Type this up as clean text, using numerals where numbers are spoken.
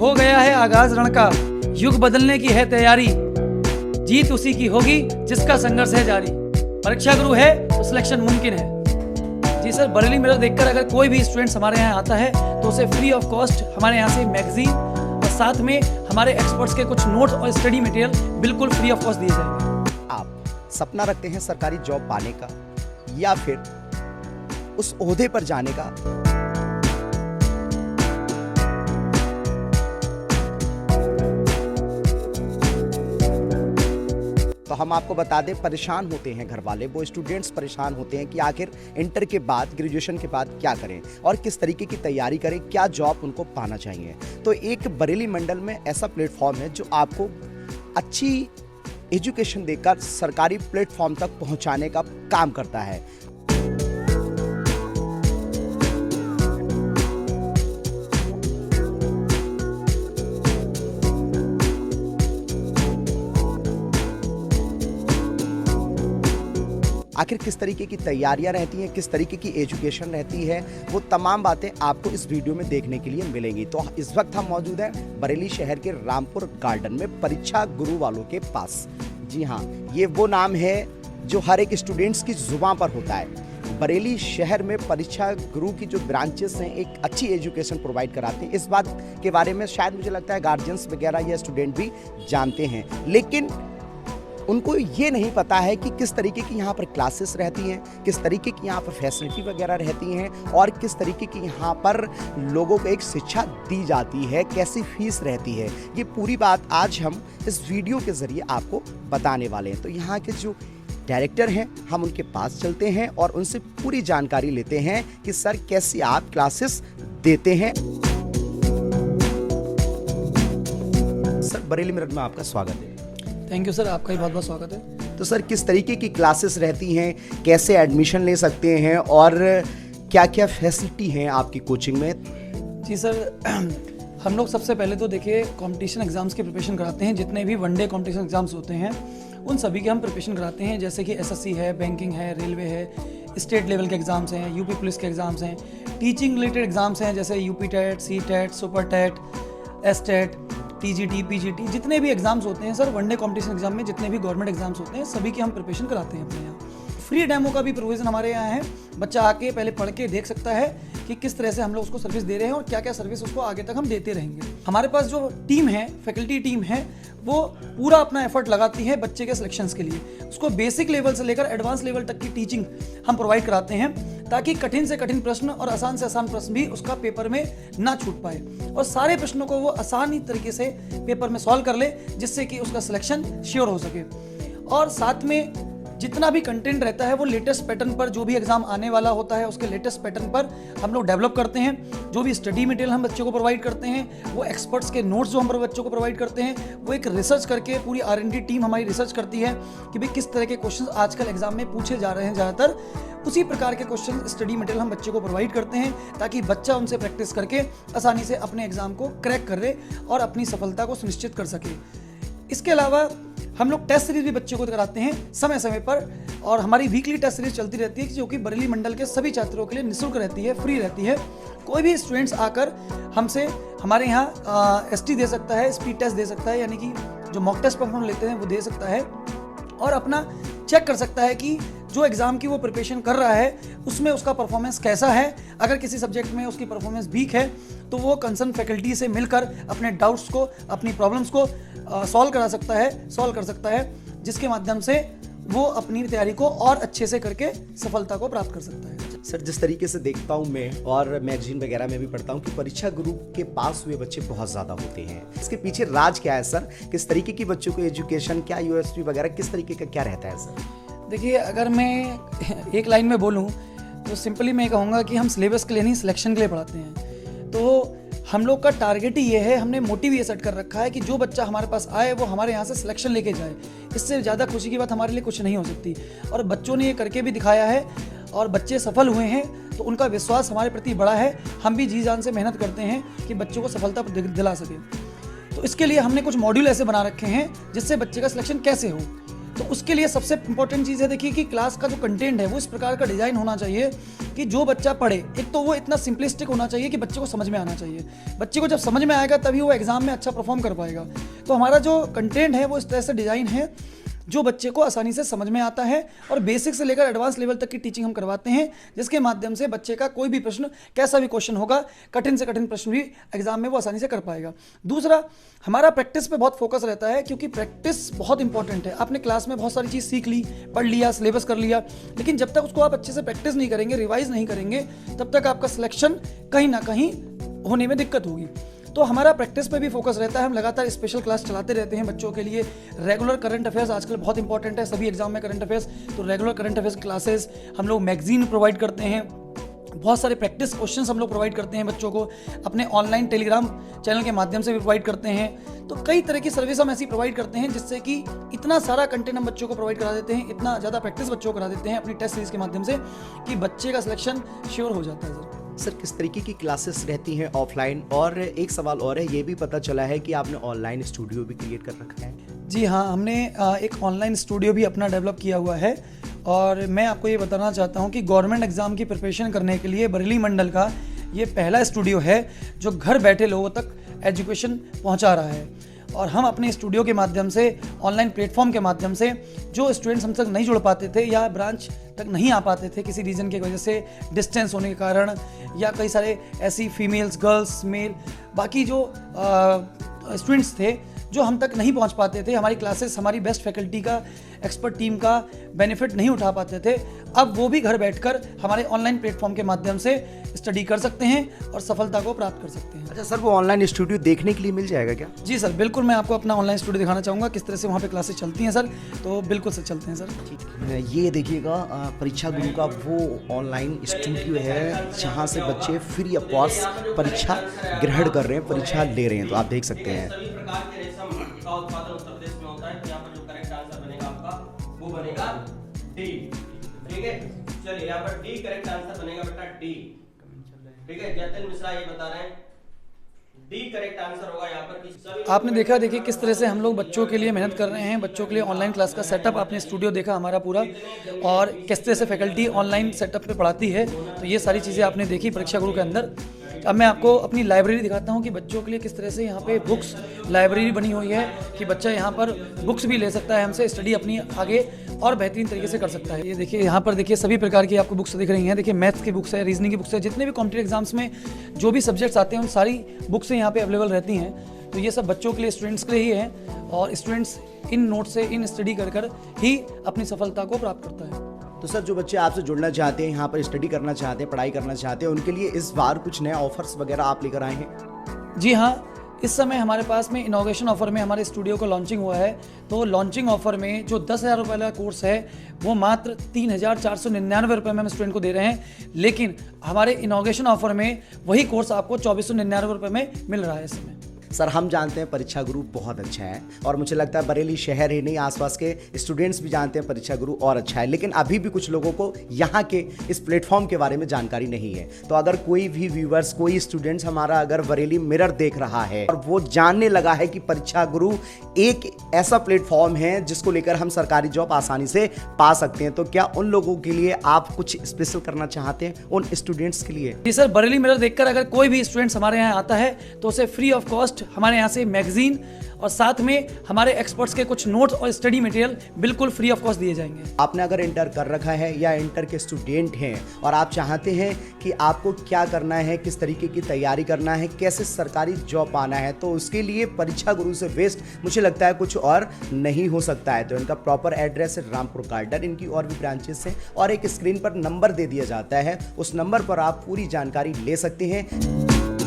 हो गया है आगाज रण का, युग बदलने की है तैयारी, जीत उसी की होगी जिसका संघर्ष है जारी। परीक्षा गुरु है तो सिलेक्शन मुमकिन है। जी सर, बरेली मिरर देखकर अगर कोई भी स्टूडेंट्स हमारे यहाँ आता है तो उसे फ्री ऑफ कॉस्ट हमारे यहाँ से मैगजीन और साथ में हमारे एक्सपर्ट्स के कुछ नोट्स और स्टडी मटेरियल बिल्कुल फ्री ऑफ कॉस्ट दिए जाएंगे। आप सपना रखते हैं सरकारी जॉब पाने का या फिर उस ओहदे पर जाने का? तो हम आपको बता दें, परेशान होते हैं घर वाले, वो स्टूडेंट्स परेशान होते हैं कि आखिर इंटर के बाद, ग्रेजुएशन के बाद क्या करें और किस तरीके की तैयारी करें, क्या जॉब उनको पाना चाहिए। तो एक बरेली मंडल में ऐसा प्लेटफॉर्म है जो आपको अच्छी एजुकेशन देकर सरकारी प्लेटफॉर्म तक पहुंचाने का काम करता है। आखिर किस तरीके की तैयारियां रहती हैं, किस तरीके की एजुकेशन रहती है, वो तमाम बातें आपको इस वीडियो में देखने के लिए मिलेंगी। तो इस वक्त हम मौजूद हैं बरेली शहर के रामपुर गार्डन में, परीक्षा गुरु वालों के पास। जी हाँ, ये वो नाम है जो हर एक स्टूडेंट्स की जुबान पर होता है। बरेली शहर में परीक्षा गुरु की जो ब्रांचेस हैं एक अच्छी एजुकेशन प्रोवाइड कराते हैं। इस बात के बारे में शायद मुझे लगता है गार्जियंस वगैरह या स्टूडेंट भी जानते हैं, लेकिन उनको ये नहीं पता है कि किस तरीके की यहाँ पर क्लासेस रहती हैं, किस तरीके की यहाँ पर फैसिलिटी वगैरह रहती हैं और किस तरीके की यहाँ पर लोगों को एक शिक्षा दी जाती है, कैसी फीस रहती है। ये पूरी बात आज हम इस वीडियो के ज़रिए आपको बताने वाले हैं। तो यहाँ के जो डायरेक्टर हैं, हम उनके पास चलते हैं और उनसे पूरी जानकारी लेते हैं कि सर कैसी आप क्लासेस देते हैं। सर, बरेली मिरर में आपका स्वागत है। थैंक यू सर, आपका भी बहुत बहुत स्वागत है। तो सर, किस तरीके की क्लासेस रहती हैं, कैसे एडमिशन ले सकते हैं और क्या क्या फैसिलिटी हैं आपकी कोचिंग में? जी सर, हम लोग सबसे पहले तो देखिए कंपटीशन एग्जाम्स की प्रिपरेशन कराते हैं। जितने भी वनडे कंपटीशन एग्जाम्स होते हैं उन सभी के हम प्रिपरेशन कराते हैं, जैसे कि एसएससी है, बैंकिंग है, रेलवे है, स्टेट लेवल के एग्ज़ाम्स हैं, यूपी पुलिस के एग्ज़ाम्स हैं, टीचिंग रिलेटेड एग्ज़ाम्स हैं जैसे UP TET, C TET, super TET, S TET, TGT, PGT, जितने भी एग्जाम्स होते हैं सर, वनडे कंपटीशन एग्जाम में जितने भी गवर्नमेंट एग्जाम्स होते हैं सभी की हम प्रिपरेशन कराते हैं अपने यहाँ। फ्री डेमो का भी प्रोविज़न हमारे यहाँ है। बच्चा आके पहले पढ़ के देख सकता है कि किस तरह से हम लोग उसको सर्विस दे रहे हैं और क्या क्या सर्विस उसको आगे तक हम देते रहेंगे। हमारे पास जो टीम है, फैकल्टी टीम है, वो पूरा अपना एफर्ट लगाती है बच्चे के सिलेक्शंस के लिए। उसको बेसिक लेवल से लेकर एडवांस लेवल तक की टीचिंग हम प्रोवाइड कराते हैं ताकि कठिन से कठिन प्रश्न और आसान से आसान प्रश्न भी उसका पेपर में ना छूट पाए और सारे प्रश्नों को वो आसानी तरीके से पेपर में सॉल्व कर ले, जिससे कि उसका सिलेक्शन श्योर हो सके। और साथ में जितना भी कंटेंट रहता है वो लेटेस्ट पैटर्न पर, जो भी एग्जाम आने वाला होता है उसके लेटेस्ट पैटर्न पर हम लोग डेवलप करते हैं। जो भी स्टडी मटेरियल हम बच्चों को प्रोवाइड करते हैं, वो एक्सपर्ट्स के नोट्स जो हम बच्चों को प्रोवाइड करते हैं, वो एक रिसर्च करके पूरी R&D टीम हमारी रिसर्च करती है कि भाई किस तरह के क्वेश्चन आजकल एग्जाम में पूछे जा रहे हैं ज़्यादातर, उसी प्रकार के क्वेश्चन स्टडी मटेरियल हम बच्चे को प्रोवाइड करते हैं ताकि बच्चा उनसे प्रैक्टिस करके आसानी से अपने एग्जाम को क्रैक कर ले और अपनी सफलता को सुनिश्चित कर सके। इसके अलावा हम लोग टेस्ट सीरीज भी बच्चों को कराते हैं समय समय पर, और हमारी वीकली टेस्ट सीरीज चलती रहती है जो कि बरेली मंडल के सभी छात्रों के लिए निःशुल्क रहती है, फ्री रहती है। कोई भी स्टूडेंट्स आकर हमसे हमारे यहाँ ST दे सकता है, स्पीड टेस्ट दे सकता है, यानी कि जो मॉक टेस्ट पर हम लेते हैं वो दे सकता है और अपना चेक कर सकता है कि जो एग्ज़ाम की वो प्रिपरेशन कर रहा है उसमें उसका परफॉर्मेंस कैसा है। अगर किसी सब्जेक्ट में उसकी परफॉर्मेंस वीक है तो वो कंसर्न फैकल्टी से मिलकर अपने डाउट्स को, अपनी प्रॉब्लम्स को सॉल्व कर सकता है, जिसके माध्यम से वो अपनी तैयारी को और अच्छे से करके सफलता को प्राप्त कर सकता है। सर, जिस तरीके से देखता हूँ मैं और मैगजीन वगैरह में भी पढ़ता हूँ कि परीक्षा गुरु के पास हुए बच्चे बहुत ज़्यादा होते हैं। इसके पीछे राज क्या है सर? किस तरीके की बच्चों को एजुकेशन, क्या USP वगैरह किस तरीके का क्या रहता है सर? देखिए, अगर मैं एक लाइन में बोलूँ तो सिंपली मैं कहूँगा कि हम सिलेबस के लिए नहीं, सिलेक्शन के लिए पढ़ाते हैं। तो हम लोग का टारगेट ही ये है, हमने मोटिव ये सेट कर रखा है कि जो बच्चा हमारे पास आए वो हमारे यहाँ से सिलेक्शन लेके जाए। इससे ज़्यादा खुशी की बात हमारे लिए कुछ नहीं हो सकती और बच्चों ने ये करके भी दिखाया है और बच्चे सफल हुए हैं तो उनका विश्वास हमारे प्रति बड़ा है। हम भी जी जान से मेहनत करते हैं कि बच्चों को सफलता दिला सके। तो इसके लिए हमने कुछ मॉड्यूल ऐसे बना रखे हैं जिससे बच्चे का सिलेक्शन कैसे हो। तो उसके लिए सबसे इंपॉर्टेंट चीज़ है, देखिए कि क्लास का जो कंटेंट है वो इस प्रकार का डिज़ाइन होना चाहिए कि जो बच्चा पढ़े, एक तो वो इतना सिंपलिस्टिक होना चाहिए कि बच्चे को समझ में आना चाहिए। बच्चे को जब समझ में आएगा तभी वो एग्ज़ाम में अच्छा परफॉर्म कर पाएगा। तो हमारा जो कंटेंट है वो इस तरह से डिज़ाइन है जो बच्चे को आसानी से समझ में आता है, और बेसिक से लेकर एडवांस लेवल तक की टीचिंग हम करवाते हैं, जिसके माध्यम से बच्चे का कोई भी प्रश्न, कैसा भी क्वेश्चन होगा, कठिन से कठिन प्रश्न भी एग्जाम में वो आसानी से कर पाएगा। दूसरा, हमारा प्रैक्टिस पे बहुत फोकस रहता है, क्योंकि प्रैक्टिस बहुत इंपॉर्टेंट है। आपने क्लास में बहुत सारी चीज़ सीख ली, पढ़ लिया, सिलेबस कर लिया, लेकिन जब तक उसको आप अच्छे से प्रैक्टिस नहीं करेंगे, रिवाइज नहीं करेंगे, तब तक आपका सिलेक्शन कहीं ना कहीं होने में दिक्कत होगी। तो हमारा प्रैक्टिस पे भी फोकस रहता है। हम लगातार स्पेशल क्लास चलाते रहते हैं बच्चों के लिए। रेगुलर करंट अफेयर्स आजकल बहुत इंपॉर्टेंट है सभी एग्जाम में, करंट अफेयर्स, तो रेगुलर करंट अफेयर्स क्लासेस हम लोग मैगजीन प्रोवाइड करते हैं। बहुत सारे प्रैक्टिस क्वेश्चंस हम लोग प्रोवाइड करते हैं बच्चों को, अपने ऑनलाइन टेलीग्राम चैनल के माध्यम से भी प्रोवाइड करते हैं। तो कई तरह की सर्विस हम ऐसी प्रोवाइड करते हैं जिससे कि इतना सारा कंटेंट हम बच्चों को प्रोवाइड करा देते हैं, इतना ज़्यादा प्रैक्टिस बच्चों को करा देते हैं अपनी टेस्ट सीरीज के माध्यम से, कि बच्चे का सिलेक्शन श्योर हो जाता है। सर, किस तरीके की क्लासेस रहती हैं ऑफलाइन? और एक सवाल और है, ये भी पता चला है कि आपने ऑनलाइन स्टूडियो भी क्रिएट कर रखा है। जी हाँ, हमने एक ऑनलाइन स्टूडियो भी अपना डेवलप किया हुआ है, और मैं आपको ये बताना चाहता हूँ कि गवर्नमेंट एग्ज़ाम की प्रिपरेशन करने के लिए बरेली मंडल का ये पहला स्टूडियो है जो घर बैठे लोगों तक एजुकेशन पहुँचा रहा है। और हम अपने स्टूडियो के माध्यम से, ऑनलाइन प्लेटफॉर्म के माध्यम से, जो स्टूडेंट्स हम तक नहीं जुड़ पाते थे या ब्रांच तक नहीं आ पाते थे किसी रीज़न की वजह से, डिस्टेंस होने के कारण, या कई सारे ऐसी फीमेल्स, गर्ल्स, मेल, बाकी जो स्टूडेंट्स थे जो हम तक नहीं पहुंच पाते थे, हमारी क्लासेस, हमारी बेस्ट फैकल्टी का, एक्सपर्ट टीम का बेनिफिट नहीं उठा पाते थे, अब वो भी घर बैठकर हमारे ऑनलाइन प्लेटफॉर्म के माध्यम से स्टडी कर सकते हैं और सफलता को प्राप्त कर सकते हैं। अच्छा सर, वो ऑनलाइन स्टूडियो देखने के लिए मिल जाएगा क्या? जी सर, बिल्कुल। मैं आपको अपना ऑनलाइन स्टूडियो दिखाना चाहूँगा किस तरह से वहाँ पे क्लासेस चलती हैं सर, तो बिल्कुल सर चलते हैं सर। ठीक, ये देखिएगा परीक्षा गुरु का वो ऑनलाइन स्टूडियो है जहाँ से बच्चे फ्री ऑफ कॉस्ट परीक्षा ग्रहण कर रहे हैं, परीक्षा ले रहे हैं, तो आप देख सकते हैं। सभी प्रकार के रेशम का उत्पादन उत्तर प्रदेश में होता है। यहाँ पर जो करेक्ट आंसर बनेगा आपका वो बनेगा डी। ठीक है, चलिए यहाँ पर डी करेक्ट आंसर बनेगा बेटा, डी। ठीक है, जतिन मिश्रा ये बता रहे हैं डी करेक्ट आंसर होगा यहाँ पर कि सभी। आपने देखा, देखिए किस तरह से हम लोग बच्चों के लिए मेहनत कर रहे हैं, बच्चों के लिए ऑनलाइन क्लास का सेटअप, आपने स्टूडियो देखा हमारा पूरा, और किस तरह से फैकल्टी ऑनलाइन सेटअप पे पढ़ाती है, तो ये सारी चीज़ें आपने देखी परीक्षा गुरु के अंदर। अब मैं आपको अपनी लाइब्रेरी दिखाता हूँ कि बच्चों के लिए किस तरह से यहाँ पे बुक्स लाइब्रेरी बनी हुई है, कि बच्चा यहाँ पर बुक्स भी ले सकता है हमसे, स्टडी अपनी आगे और बेहतरीन तरीके से कर सकता है। ये देखिए, यहाँ पर देखिए सभी प्रकार की आपको बुक्स दिख रही हैं। देखिए मैथ्स की बुक्स है, रीजनिंग की बुक्स है, जितने भी कॉम्पिटिटिव एग्जाम्स में जो भी सब्जेक्ट्स आते हैं उन सारी बुक्स यहाँ पे अवेलेबल रहती हैं। तो ये सब बच्चों के लिए, स्टूडेंट्स के लिए ही है, और स्टूडेंट्स इन नोट से, इन स्टडी कर कर ही अपनी सफलता को प्राप्त करता है। तो सर, जो बच्चे आपसे जुड़ना चाहते हैं, यहाँ पर स्टडी करना चाहते हैं, पढ़ाई करना चाहते हैं, उनके लिए इस बार कुछ नए ऑफर्स वगैरह आप लेकर आए हैं? जी हाँ, इस समय हमारे पास में इनॉग्रेशन ऑफर में हमारे स्टूडियो को लॉन्चिंग हुआ है। तो लॉन्चिंग ऑफर में जो 10,000 रुपये वाला कोर्स है वो मात्र 3,499 रुपये में हम स्टूडेंट को दे रहे हैं, लेकिन हमारे इनॉग्रेशन ऑफर में वही कोर्स आपको 2,499 रुपये में मिल रहा है इस समय। सर, हम जानते हैं परीक्षा गुरु बहुत अच्छा है, और मुझे लगता है बरेली शहर ही नहीं, आसपास के स्टूडेंट्स भी जानते हैं परीक्षा गुरु और अच्छा है, लेकिन अभी भी कुछ लोगों को यहाँ के इस प्लेटफॉर्म के बारे में जानकारी नहीं है। तो अगर कोई भी व्यूवर्स, कोई स्टूडेंट्स हमारा अगर बरेली मिरर देख रहा है और वो जानने लगा है कि परीक्षा गुरु एक ऐसा प्लेटफॉर्म है जिसको लेकर हम सरकारी जॉब आसानी से पा सकते हैं, तो क्या उन लोगों के लिए आप कुछ स्पेशल करना चाहते हैं उन स्टूडेंट्स के लिए? जी सर, बरेली मिरर देखकर अगर कोई भी स्टूडेंट्स हमारे यहाँ आता है तो उसे फ्री ऑफ कॉस्ट हमारे यहाँ से मैगजीन और साथ में हमारे एक्सपर्ट्स के कुछ नोट्स और स्टडी मटेरियल बिल्कुल फ्री ऑफ कॉस्ट दिए जाएंगे। आपने अगर इंटर कर रखा है या इंटर के स्टूडेंट हैं और आप चाहते हैं कि आपको क्या करना है, किस तरीके की तैयारी करना है, कैसे सरकारी जॉब पाना है, तो उसके लिए परीक्षा गुरु से बेस्ट मुझे लगता है कुछ और नहीं हो सकता है। तो इनका प्रॉपर एड्रेस है रामपुर गार्डन, इनकी और भी ब्रांचेस हैं, और एक स्क्रीन पर नंबर दे दिया जाता है, उस नंबर पर आप पूरी जानकारी ले सकते हैं।